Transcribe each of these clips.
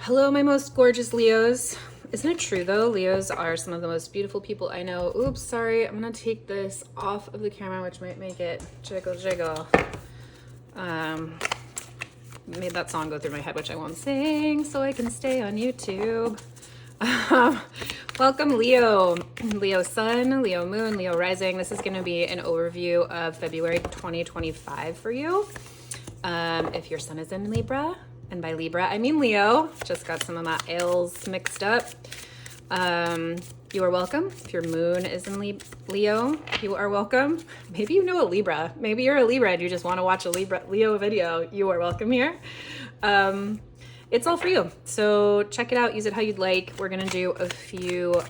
Hello, my most gorgeous Leos. Isn't it true though? Leos are some of the most beautiful people I know. Oops, sorry. I'm gonna take this off of the camera, which might make it jiggle jiggle. Made that song go through my head, which I won't sing, so I can stay on YouTube. Welcome, Leo. Leo Sun, Leo Moon, Leo Rising. This is gonna be an overview of February 2025 for you. If your sun is in Libra, and by Libra, I mean Leo. Just got some of my L's mixed up. You are welcome. If your moon is in Leo, you are welcome. Maybe you know a Libra. Maybe you're a Libra and you just want to watch a Leo video. You are welcome here. It's all for you. So check it out. Use it how you'd like. We're going to do a few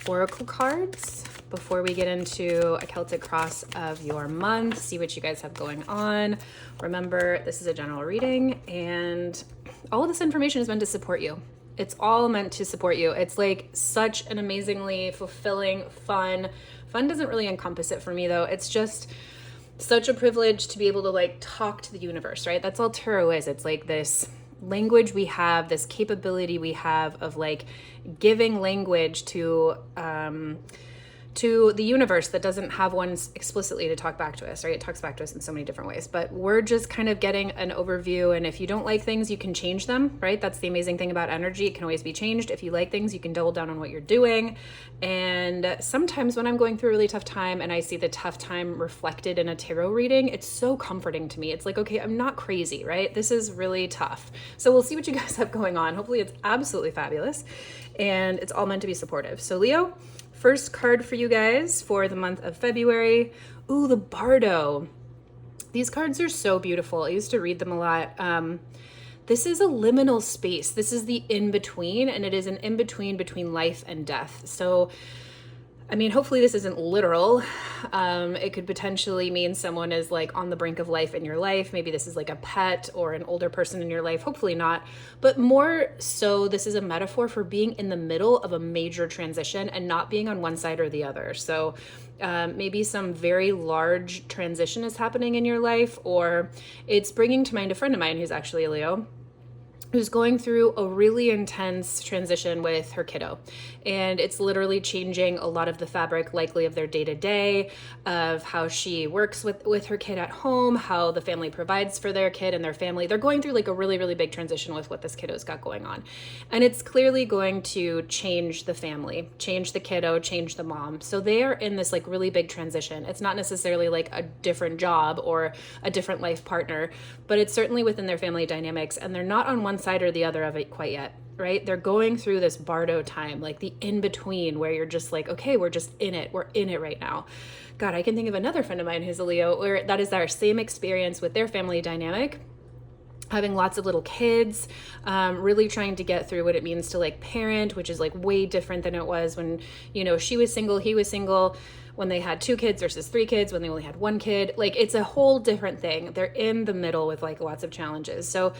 oracle cards before we get into a Celtic cross of your month, see what you guys have going on. Remember, this is a general reading and all of this information is meant to support you. It's all meant to support you. It's like such an amazingly fulfilling, fun doesn't really encompass it for me though. It's just such a privilege to be able to like talk to the universe, right? That's all tarot is. It's like this language we have, this capability we have of like giving language to the universe that doesn't have one explicitly to talk back to us, right? It talks back to us in so many different ways, but we're just kind of getting an overview. And if you don't like things, you can change them, right? That's the amazing thing about energy. It can always be changed. If you like things, you can double down on what you're doing. And sometimes when I'm going through a really tough time and I see the tough time reflected in a tarot reading, it's so comforting to me. It's like, okay, I'm not crazy, right? This is really tough. So we'll see what you guys have going on. Hopefully it's absolutely fabulous and it's all meant to be supportive. So Leo, first card for you guys for the month of February. Ooh, the Bardo. These cards are so beautiful. I used to read them a lot. This is a liminal space. This is the in-between, and it is an in-between between life and death. So, I mean, hopefully this isn't literal. It could potentially mean someone is like on the brink of life in your life. Maybe this is like a pet or an older person in your life. Hopefully not. But more so, this is a metaphor for being in the middle of a major transition and not being on one side or the other. So maybe some very large transition is happening in your life, or it's bringing to mind a friend of mine who's actually a Leo, who's going through a really intense transition with her kiddo. And it's literally changing a lot of the fabric likely of their day-to-day, of how she works with her kid at home, how the family provides for their kid and their family. They're going through like a really, really big transition with what this kiddo's got going on. And it's clearly going to change the family, change the kiddo, change the mom. So they are in this like really big transition. It's not necessarily like a different job or a different life partner, but it's certainly within their family dynamics, and they're not on one side or the other of it quite yet, right? They're going through this Bardo time, like the in-between where you're just like, okay, we're just in it. We're in it right now. God, I can think of another friend of mine who's a Leo where that is our same experience with their family dynamic, having lots of little kids, really trying to get through what it means to like parent, which is like way different than it was when, you know, she was single, he was single, when they had 2 kids versus 3 kids, when they only had 1 kid. Like it's a whole different thing. They're in the middle with like lots of challenges. So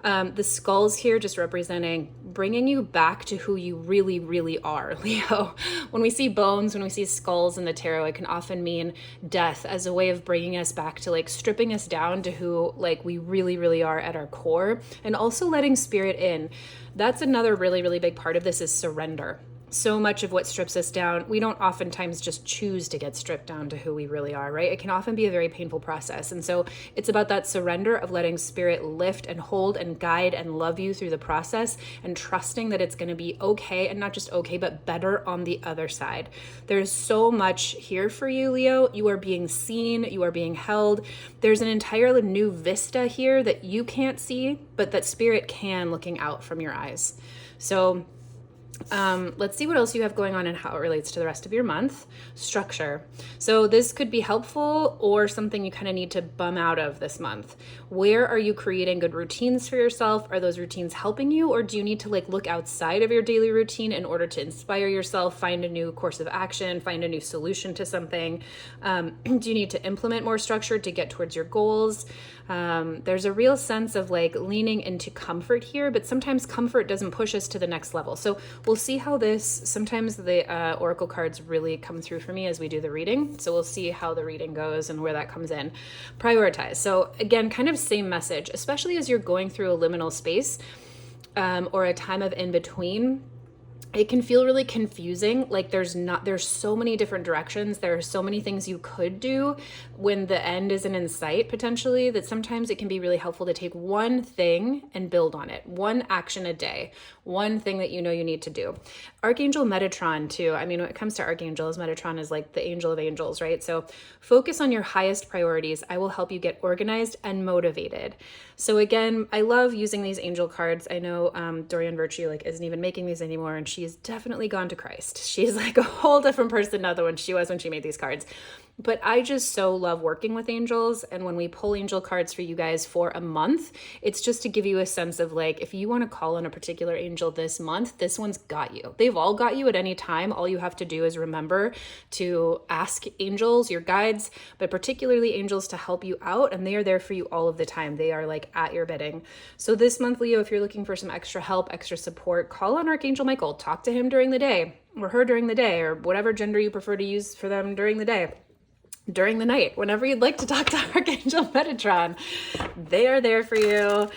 the skulls here just representing bringing you back to who you really, really are, Leo. When we see bones, when we see skulls in the tarot, it can often mean death as a way of bringing us back to like stripping us down to who like we really, really are at our core, and also letting spirit in. That's another really, really big part of this is surrender. So much of what strips us down, we don't oftentimes just choose to get stripped down to who we really are, right? It can often be a very painful process. And so it's about that surrender of letting spirit lift and hold and guide and love you through the process, and trusting that it's going to be okay, and not just okay, but better on the other side. There's so much here for you, Leo. You are being seen. You are being held. There's an entirely new vista here that you can't see, but that spirit can, looking out from your eyes. So let's see what else you have going on and how it relates to the rest of your month. Structure. So this could be helpful or something you kind of need to bum out of this month. Where are you creating good routines for yourself? Are those routines helping you, or do you need to like look outside of your daily routine in order to inspire yourself, find a new course of action, find a new solution to something? Do you need to implement more structure to get towards your goals? There's a real sense of like leaning into comfort here, but sometimes comfort doesn't push us to the next level. So we'll see how this, sometimes the oracle cards really come through for me as we do the reading. So we'll see how the reading goes and where that comes in. Prioritize. So again, kind of same message, especially as you're going through a liminal space or a time of in between. It can feel really confusing. Like there's so many different directions. There are so many things you could do when the end isn't in sight potentially, that sometimes it can be really helpful to take one thing and build on it. One action a day, one thing that you know you need to do. Archangel Metatron too. I mean, when it comes to archangels, Metatron is like the angel of angels, right? So focus on your highest priorities. I will help you get organized and motivated. So again, I love using these angel cards. I know Dorian Virtue like isn't even making these anymore, and she's definitely gone to Christ. She's like a whole different person now than she was when she made these cards. But I just so love working with angels. And when we pull angel cards for you guys for a month, it's just to give you a sense of like, if you want to call on a particular angel this month, this one's got you. They've all got you at any time. All you have to do is remember to ask angels, your guides, but particularly angels to help you out. And they are there for you all of the time. They are like at your bidding. So this month, Leo, if you're looking for some extra help, extra support, call on Archangel Michael. Talk to him during the day or her during the day, or whatever gender you prefer to use for them during the day. During the night, whenever you'd like to talk to Archangel Metatron, they are there for you.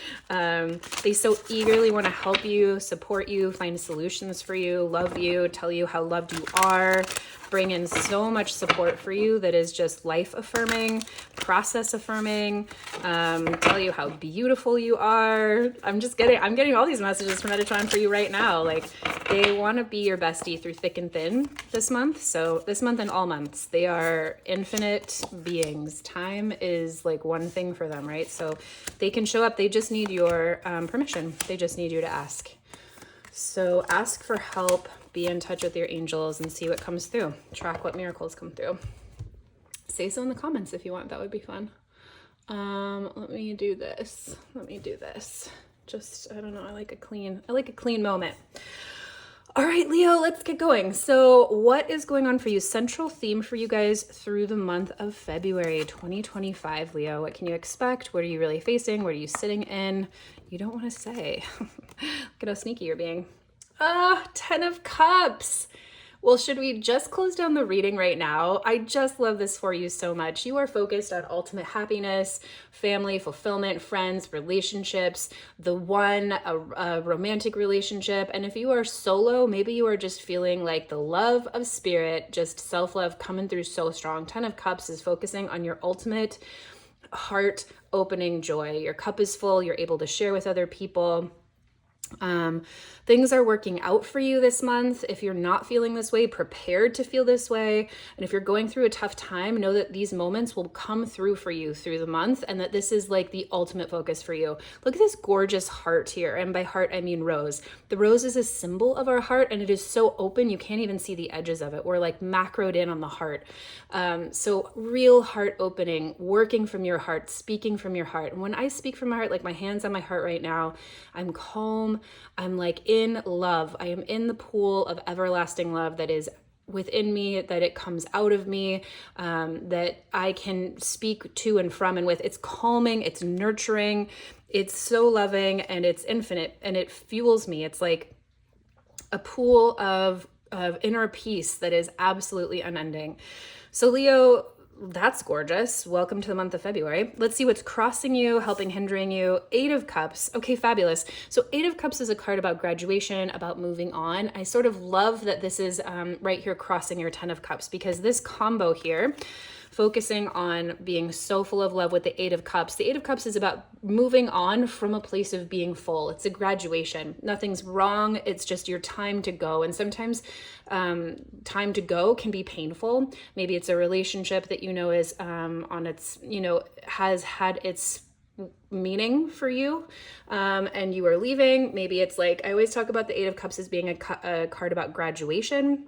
They so eagerly want to help you, support you, find solutions for you, love you, tell you how loved you are, bring in so much support for you that is just life affirming, process affirming, tell you how beautiful you are. I'm getting all these messages from Metatron for you right now. Like they want to be your bestie through thick and thin this month. So this month and all months, they are infinite beings. Time is like one thing for them, right? So they can show up. They just need your permission. They just need you to ask. So ask for help. Be in touch with your angels and see what comes through. Track what miracles come through. Say so in the comments if you want. That would be fun. Let me do this. Just, I don't know. I like a clean moment. All right, Leo, let's get going. So what is going on for you? Central theme for you guys through the month of February 2025, Leo. What can you expect? What are you really facing? What are you sitting in? You don't want to say. Look at how sneaky you're being. 10 of Cups. Well, should we just close down the reading right now? I just love this for you so much. You are focused on ultimate happiness, family, fulfillment, friends, relationships, the one, a romantic relationship. And if you are solo, maybe you are just feeling like the love of spirit, just self-love coming through so strong. 10 of Cups is focusing on your ultimate heart opening joy. Your cup is full. You're able to share with other people. Things are working out for you this month. If you're not feeling this way, prepared to feel this way. And if you're going through a tough time, know that these moments will come through for you through the month, and that this is like the ultimate focus for you. Look at this gorgeous heart here. And by heart, I mean rose. The rose is a symbol of our heart, and it is so open, you can't even see the edges of it. We're like macroed in on the heart. So real heart opening, working from your heart, speaking from your heart. And when I speak from my heart, like my hand's on my heart right now, I'm calm. I'm like in love. I am in the pool of everlasting love that is within me, that it comes out of me, that I can speak to and from and with. It's calming, it's nurturing, it's so loving, and it's infinite, and it fuels me. It's like a pool of inner peace that is absolutely unending. So Leo, that's gorgeous. Welcome to the month of February. Let's see what's crossing you, helping, hindering you. 8 of Cups. Okay, fabulous. So 8 of Cups is a card about graduation, about moving on. I sort of love that this is right here crossing your 10 of Cups, because this combo here, focusing on being so full of love with the 8 of Cups. The 8 of Cups is about moving on from a place of being full. It's a graduation. Nothing's wrong. It's just your time to go. And sometimes time to go can be painful. Maybe it's a relationship that you know is on its, has had its meaning for you, and you are leaving. Maybe it's like, I always talk about the 8 of Cups as being a card about graduation.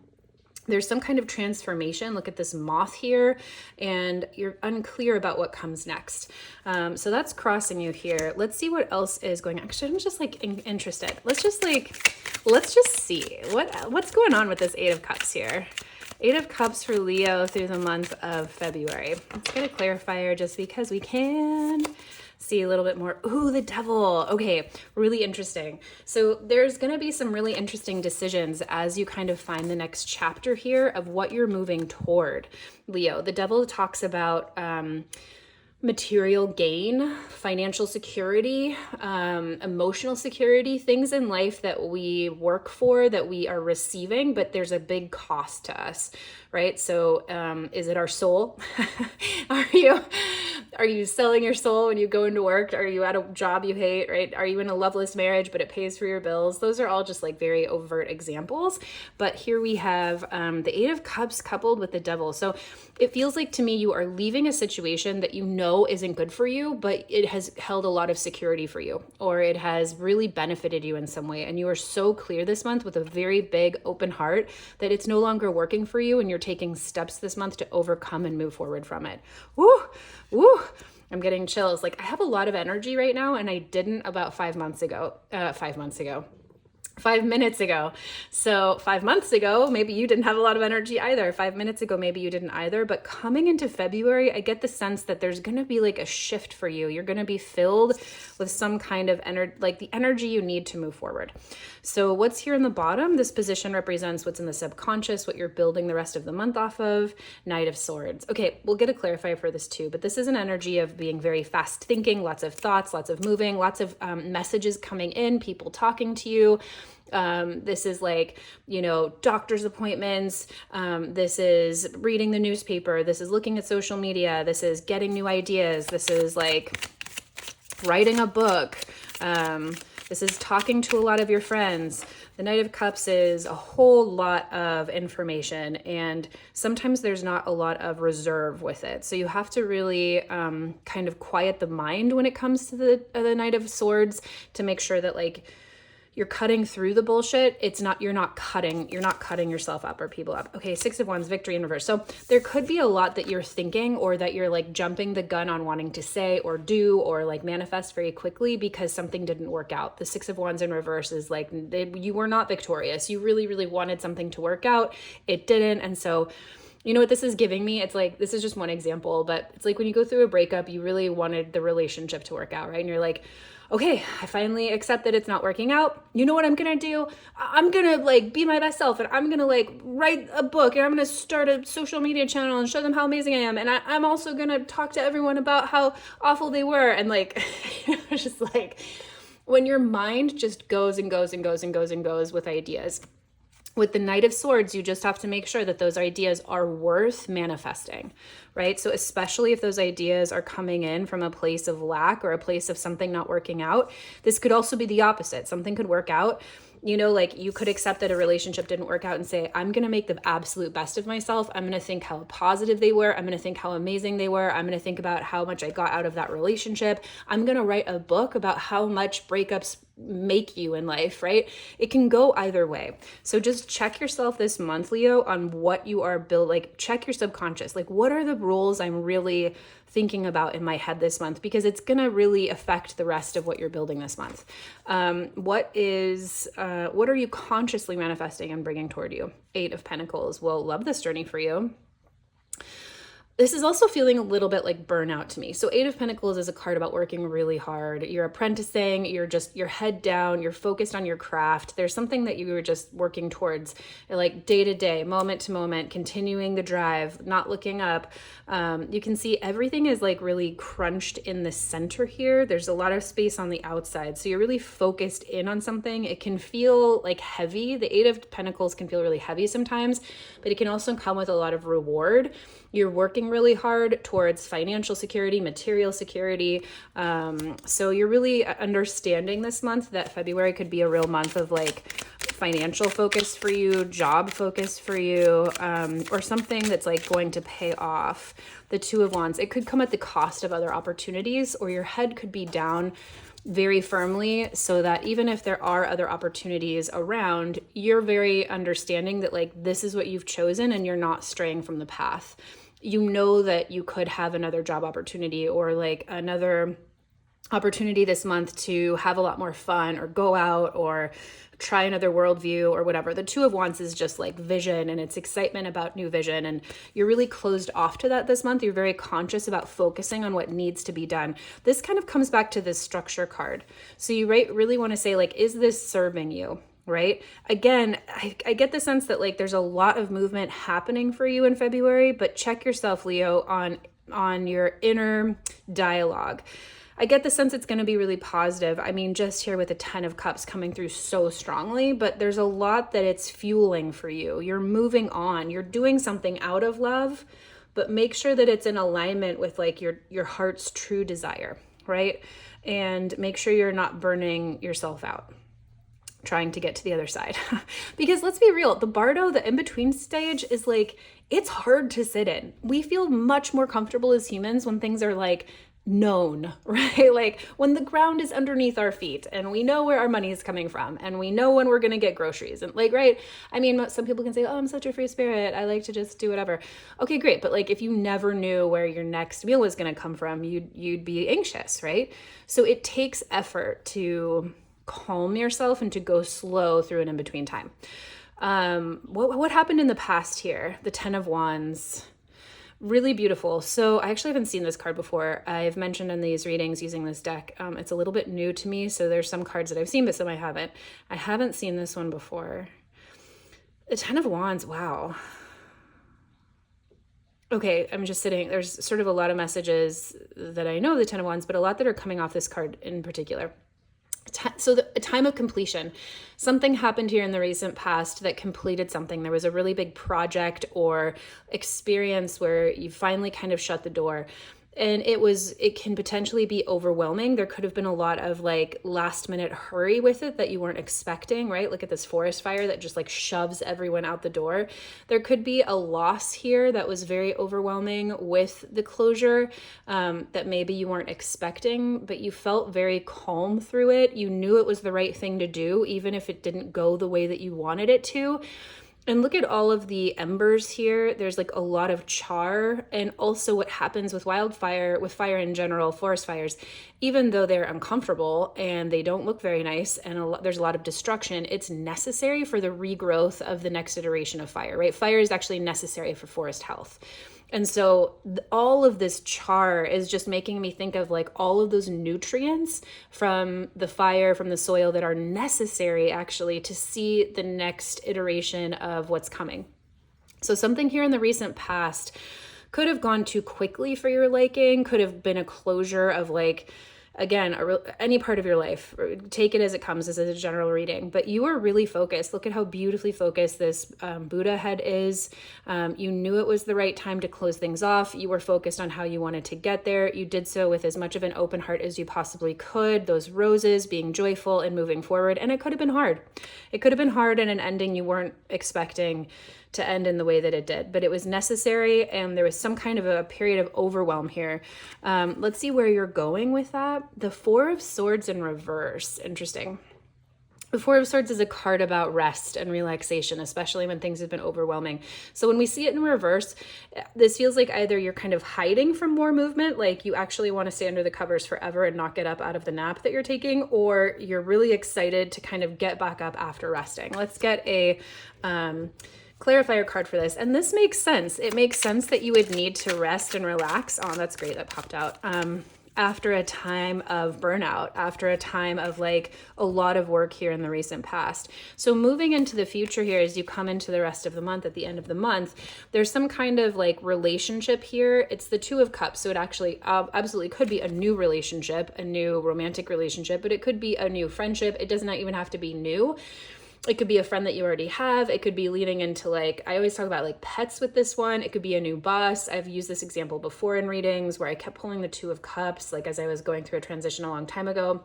There's some kind of transformation. Look at this moth here, and you're unclear about what comes next. So that's crossing you here. Let's see what else is going on. Actually, I'm just like interested. Let's just see what's going on with this 8 of Cups here. 8 of Cups for Leo through the month of February. Let's get a clarifier just because we can. see a little bit more. Ooh, the devil. Okay, really interesting. So there's going to be some really interesting decisions as you kind of find the next chapter here of what you're moving toward, Leo. The devil talks about material gain, financial security, emotional security, things in life that we work for, that we are receiving, but there's a big cost to us, right? So is it our soul? Are you selling your soul when you go into work? Are you at a job you hate, right? Are you in a loveless marriage, but it pays for your bills? Those are all just like very overt examples. But here we have the Eight of Cups coupled with the devil. So it feels like to me you are leaving a situation that you know isn't good for you, but it has held a lot of security for you, or it has really benefited you in some way. And you are so clear this month with a very big open heart that it's no longer working for you, and you're taking steps this month to overcome and move forward from it. Woo, woo. I'm getting chills. Like I have a lot of energy right now, and I didn't about 5 minutes ago. So 5 months ago, maybe you didn't have a lot of energy either. 5 minutes ago, maybe you didn't either. But coming into February, I get the sense that there's going to be like a shift for you. You're going to be filled with some kind of energy, like the energy you need to move forward. So what's here in the bottom? This position represents what's in the subconscious, what you're building the rest of the month off of. Knight of Swords. Okay, we'll get a clarifier for this too, but this is an energy of being very fast thinking, lots of thoughts, lots of moving, lots of messages coming in, people talking to you. This is like, doctor's appointments. This is reading the newspaper. This is looking at social media. This is getting new ideas. This is like writing a book. This is talking to a lot of your friends. The Knight of Cups is a whole lot of information, and sometimes there's not a lot of reserve with it. So you have to really kind of quiet the mind when it comes to the Knight of Swords to make sure that like you're cutting through the bullshit. You're not cutting yourself up or people up. Okay, Six of Wands, victory in reverse. So there could be a lot that you're thinking, or that you're like jumping the gun on wanting to say or do or like manifest very quickly because something didn't work out. The Six of Wands in reverse is like you were not victorious. You really, really wanted something to work out. It didn't. And so you know what this is giving me? It's like, this is just one example, but it's like when you go through a breakup, you really wanted the relationship to work out, right? And you're like, okay, I finally accept that it's not working out. You know what I'm going to do? I'm going to like be my best self, and I'm going to like write a book, and I'm going to start a social media channel and show them how amazing I am. And I'm also going to talk to everyone about how awful they were. And like, it's just like when your mind just goes and goes and goes and goes and goes with ideas. With the Knight of Swords, you just have to make sure that those ideas are worth manifesting, right? So especially if those ideas are coming in from a place of lack or a place of something not working out, this could also be the opposite. Something could work out. Like you could accept that a relationship didn't work out and say, I'm going to make the absolute best of myself. I'm going to think how positive they were. I'm going to think how amazing they were. I'm going to think about how much I got out of that relationship. I'm going to write a book about how much breakups make you in life, right? It can go either way. So just check yourself this month, Leo, on what you are built. Like check your subconscious. Like what are the rules I'm really thinking about in my head this month? Because it's going to really affect the rest of what you're building this month. What are you consciously manifesting and bringing toward you? Eight of Pentacles. Well, love this journey for you. This is also feeling a little bit like burnout to me. So Eight of Pentacles is a card about working really hard. You're apprenticing, you're head down, you're focused on your craft. There's something that you were just working towards, like day to day, moment to moment, continuing the drive, not looking up. You can see everything is like really crunched in the center here. There's a lot of space on the outside. So you're really focused in on something. It can feel like heavy. The Eight of Pentacles can feel really heavy sometimes, but it can also come with a lot of reward. You're working really hard towards financial security, material security. So you're really understanding this month that February could be a real month of like financial focus for you, job focus for you, or something that's like going to pay off. The Two of Wands, it could come at the cost of other opportunities, or your head could be down very firmly so that even if there are other opportunities around, you're very understanding that like this is what you've chosen and you're not straying from the path. You know that you could have another job opportunity or like another opportunity this month to have a lot more fun or go out or try another worldview or whatever. The Two of Wands is just like vision, and it's excitement about new vision. And you're really closed off to that this month. You're very conscious about focusing on what needs to be done. This kind of comes back to this structure card. So you really want to say, like, is this serving you? Right? Again, I get the sense that like there's a lot of movement happening for you in February, but check yourself, Leo, on your inner dialogue. I get the sense it's going to be really positive. I mean, just here with the 10 of Cups coming through so strongly, but there's a lot that it's fueling for you. You're moving on. You're doing something out of love, but make sure that it's in alignment with like your heart's true desire, right? And make sure you're not burning yourself out trying to get to the other side. Because let's be real, the Bardo, the in-between stage, is like, it's hard to sit in. We feel much more comfortable as humans when things are like known, right? Like when the ground is underneath our feet and we know where our money is coming from and we know when we're going to get groceries and like, right? I mean, some people can say, oh, I'm such a free spirit, I like to just do whatever. Okay, great. But like if you never knew where your next meal was going to come from, you'd be anxious, right? So it takes effort to calm yourself and to go slow through an in-between time. What happened in the past here? The 10 of Wands. Really beautiful. So I actually haven't seen this card before. I've mentioned in these readings using this deck. It's a little bit new to me. So there's some cards that I've seen, but some I haven't. I haven't seen this one before. The 10 of Wands. Wow. Okay, I'm just sitting. There's sort of a lot of messages that I know of the 10 of Wands, but a lot that are coming off this card in particular. So a time of completion. Something happened here in the recent past that completed something. There was a really big project or experience where you finally kind of shut the door. And it can potentially be overwhelming. There could have been a lot of like last minute hurry with it that you weren't expecting, right? Look at this forest fire that just like shoves everyone out the door. There could be a loss here that was very overwhelming with the closure that maybe you weren't expecting, but you felt very calm through it. You knew it was the right thing to do, even if it didn't go the way that you wanted it to. And look at all of the embers here. There's like a lot of char, and also what happens with wildfire, with fire in general, forest fires, even though they're uncomfortable and they don't look very nice and there's a lot of destruction, it's necessary for the regrowth of the next iteration of fire, right? Fire is actually necessary for forest health. And so all of this char is just making me think of like all of those nutrients from the fire, from the soil that are necessary actually to see the next iteration of what's coming. So something here in the recent past could have gone too quickly for your liking, could have been a closure of like, again, any part of your life. Take it as it comes. This is a general reading, but you were really focused. Look at how beautifully focused this Buddha head is. You knew it was the right time to close things off. You were focused on how you wanted to get there. You did so with as much of an open heart as you possibly could. Those roses, being joyful and moving forward. And it could have been hard. It could have been hard and an ending you weren't expecting to end in the way that it did, but it was necessary, and there was some kind of a period of overwhelm here. Let's see where you're going with that. The Four of Swords in reverse. Interesting. The Four of Swords is a card about rest and relaxation, especially when things have been overwhelming. So when we see it in reverse, this feels like either you're kind of hiding from more movement, like you actually want to stay under the covers forever and not get up out of the nap that you're taking, or you're really excited to kind of get back up after resting. Let's get a clarifier card for this. And this makes sense. It makes sense that you would need to rest and relax. Oh, that's great. That popped out. After a time of burnout, after a time of like a lot of work here in the recent past. So moving into the future here, as you come into the rest of the month, at the end of the month, there's some kind of like relationship here. It's the Two of Cups. So it actually absolutely could be a new relationship, a new romantic relationship, but it could be a new friendship. It does not even have to be new. It could be a friend that you already have. It could be leading into like, I always talk about like pets with this one. It could be a new boss. I've used this example before in readings where I kept pulling the Two of Cups, like as I was going through a transition a long time ago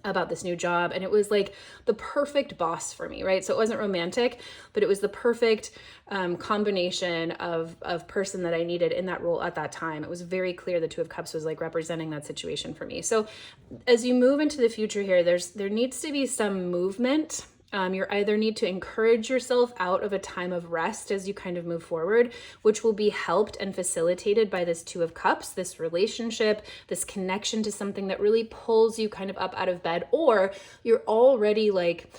about this new job. And it was like the perfect boss for me, right? So it wasn't romantic, but it was the perfect combination of person that I needed in that role at that time. It was very clear the Two of Cups was like representing that situation for me. So as you move into the future here, there needs to be some movement You either need to encourage yourself out of a time of rest as you kind of move forward, which will be helped and facilitated by this Two of Cups, this relationship, this connection to something that really pulls you kind of up out of bed, or you're already like,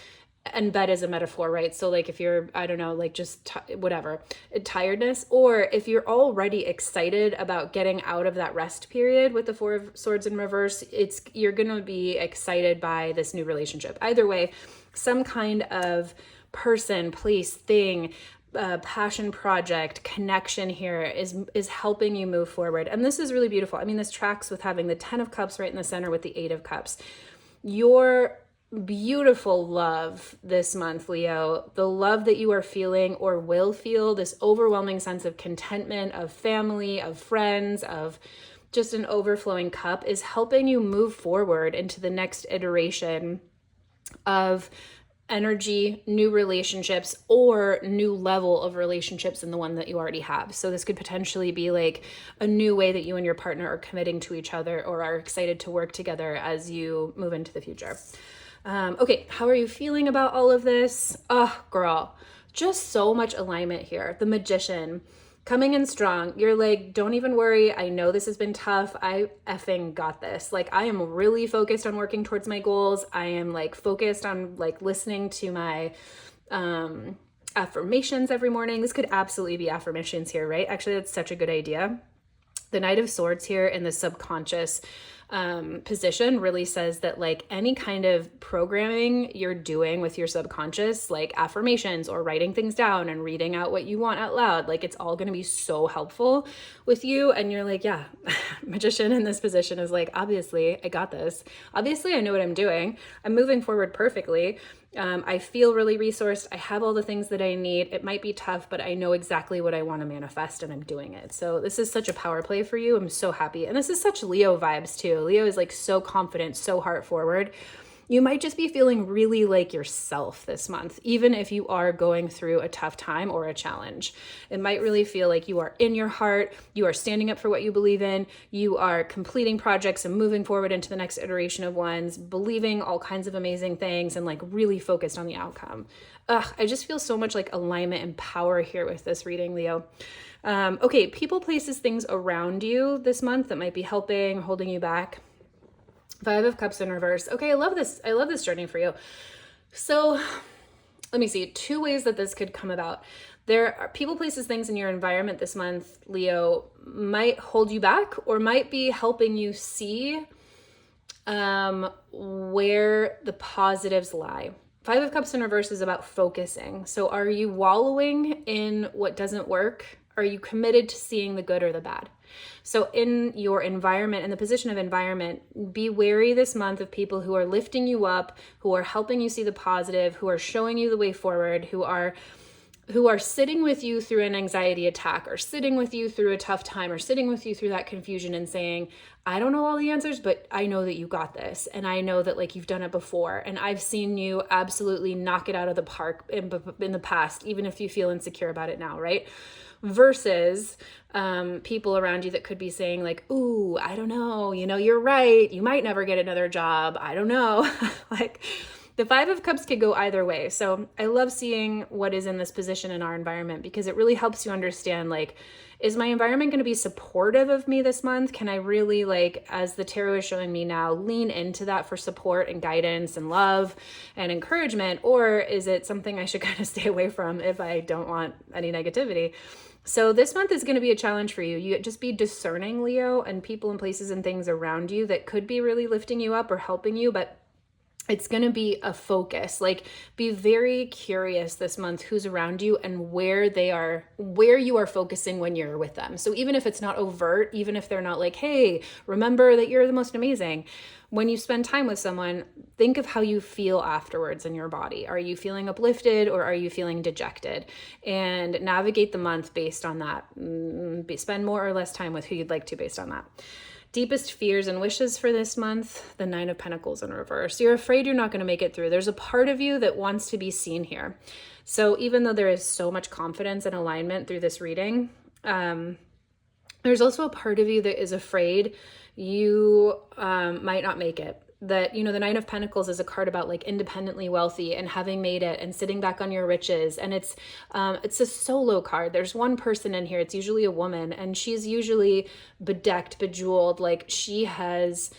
and bed is a metaphor, right? So like if you're, I don't know, like just whatever, tiredness, or if you're already excited about getting out of that rest period with the Four of Swords in reverse, you're going to be excited by this new relationship. Either way, some kind of person, place, thing, passion project, connection here is helping you move forward. And this is really beautiful. I mean, this tracks with having the 10 of Cups right in the center with the 8 of Cups. Your beautiful love this month, Leo, the love that you are feeling or will feel, this overwhelming sense of contentment, of family, of friends, of just an overflowing cup, is helping you move forward into the next iteration of energy, new relationships, or new level of relationships than the one that you already have. So this could potentially be like a new way that you and your partner are committing to each other or are excited to work together as you move into the future. Okay, how are you feeling about all of this? Oh, girl, just so much alignment here. The Magician coming in strong. You're like, don't even worry. I know this has been tough. I effing got this. Like, I am really focused on working towards my goals. I am like focused on like listening to my affirmations every morning. This could absolutely be affirmations here, right? Actually, that's such a good idea. The Knight of Swords here in the subconscious position really says that like any kind of programming you're doing with your subconscious, like affirmations or writing things down and reading out what you want out loud, like it's all going to be so helpful with you. And you're like, yeah, Magician in this position is like, obviously I got this. Obviously I know what I'm doing. I'm moving forward perfectly. I feel really resourced. I have all the things that I need. It might be tough, but I know exactly what I want to manifest and I'm doing it. So this is such a power play for you. I'm so happy. And this is such Leo vibes too. Leo is like so confident, so heart forward. You might just be feeling really like yourself this month, even if you are going through a tough time or a challenge. It might really feel like you are in your heart, you are standing up for what you believe in, you are completing projects and moving forward into the next iteration of ones, believing all kinds of amazing things and like really focused on the outcome. I just feel so much like alignment and power here with this reading, Leo. Okay, people, places, things around you this month that might be helping, holding you back. 5 of Cups in reverse. Okay, I love this. I love this journey for you. So let me see 2 ways that this could come about. There are people, places, things in your environment this month, Leo, might hold you back or might be helping you see where the positives lie. 5 of Cups in reverse is about focusing. So are you wallowing in what doesn't work? Are you committed to seeing the good or the bad? So in your environment, in the position of environment, be wary this month of people who are lifting you up, who are helping you see the positive, who are showing you the way forward, who are sitting with you through an anxiety attack or sitting with you through a tough time or sitting with you through that confusion and saying, I don't know all the answers, but I know that you got this. And I know that like you've done it before. And I've seen you absolutely knock it out of the park in the past, even if you feel insecure about it now, right? Versus people around you that could be saying like, ooh, I don't know, you're right. You might never get another job. I don't know. Like the 5 of Cups could go either way. So I love seeing what is in this position in our environment because it really helps you understand like, is my environment going to be supportive of me this month? Can I really like, as the tarot is showing me now, lean into that for support and guidance and love and encouragement? Or is it something I should kind of stay away from if I don't want any negativity? So this month is going to be a challenge for you. You just be discerning, Leo, and people and places and things around you that could be really lifting you up or helping you, but it's going to be a focus. Like be very curious this month who's around you and where you are focusing when you're with them. So even if it's not overt, even if they're not like, hey, remember that you're the most amazing. When you spend time with someone, think of how you feel afterwards in your body. Are you feeling uplifted or are you feeling dejected? And navigate the month based on that. Spend more or less time with who you'd like to based on that. Deepest fears and wishes for this month, the 9 of Pentacles in reverse. You're afraid you're not going to make it through. There's a part of you that wants to be seen here. So even though there is so much confidence and alignment through this reading, there's also a part of you that is afraid you might not make it. that, you know, the Nine of Pentacles is a card about like independently wealthy and having made it and sitting back on your riches. And it's a solo card. There's one person in here. It's usually a woman, and she's usually bedecked, bejeweled. Like she has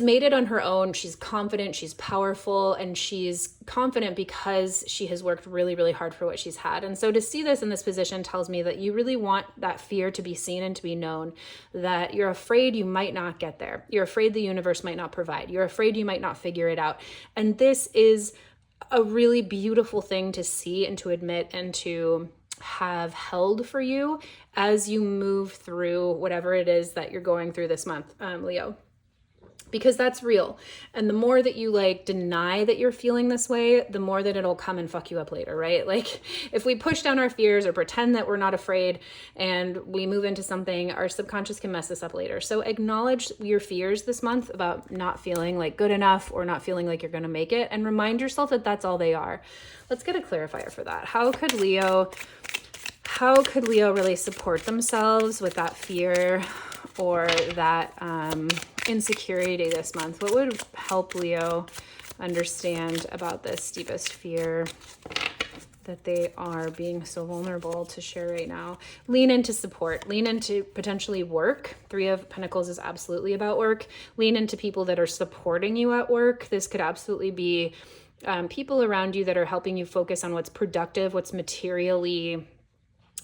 made it on her own. She's confident, she's powerful, and she's confident because she has worked really, really hard for what she's had. And so to see this in this position tells me that you really want that fear to be seen and to be known, that you're afraid you might not get there. You're afraid the universe might not provide. You're afraid you might not figure it out. And this is a really beautiful thing to see and to admit and to have held for you as you move through whatever it is that you're going through this month, Leo. Because that's real. And the more that you like deny that you're feeling this way, the more that it'll come and fuck you up later, right? Like if we push down our fears or pretend that we're not afraid and we move into something, our subconscious can mess us up later. So acknowledge your fears this month about not feeling like good enough or not feeling like you're going to make it, and remind yourself that that's all they are. Let's get a clarifier for that. How could Leo really support themselves with that fear or that insecurity this month? What would help Leo understand about this deepest fear that they are being so vulnerable to share right now? Lean into support. Lean into potentially work. Three of Pentacles is absolutely about work. Lean into people that are supporting you at work. This could absolutely be people around you that are helping you focus on what's productive, what's materially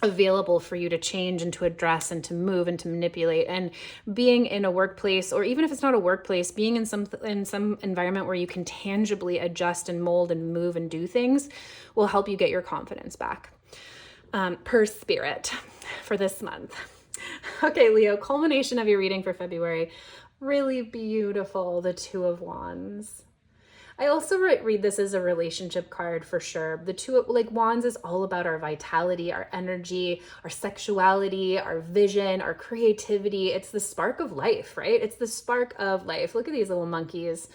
available for you to change and to address and to move and to manipulate. And being in a workplace, or even if it's not a workplace, being in some environment where you can tangibly adjust and mold and move and do things will help you get your confidence back. Per spirit for this month. Okay, Leo, culmination of your reading for February. Really beautiful, the Two of Wands. I also read this as a relationship card for sure. The Two, like Wands is all about our vitality, our energy, our sexuality, our vision, our creativity. It's the spark of life, right? It's the spark of life. Look at these little monkeys.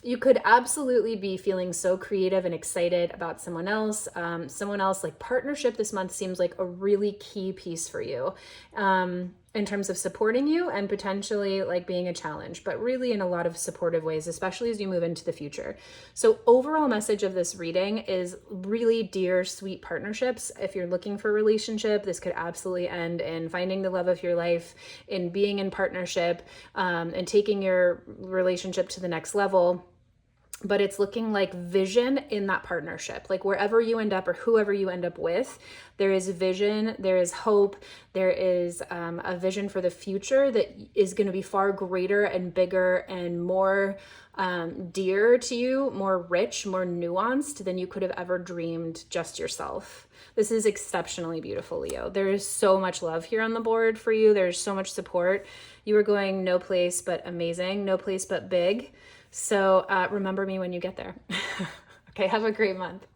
You could absolutely be feeling so creative and excited about someone else. Like partnership this month seems like a really key piece for you. In terms of supporting you and potentially like being a challenge, but really in a lot of supportive ways, especially as you move into the future. So overall message of this reading is really dear, sweet partnerships. If you're looking for a relationship, this could absolutely end in finding the love of your life, in being in partnership, and taking your relationship to the next level. But it's looking like vision in that partnership. Like wherever you end up or whoever you end up with, there is vision, there is hope, there is a vision for the future that is going to be far greater and bigger and more dear to you, more rich, more nuanced than you could have ever dreamed just yourself. This is exceptionally beautiful, Leo. There is so much love here on the board for you. There's so much support. You are going no place but amazing, no place but big. So remember me when you get there. Okay, have a great month.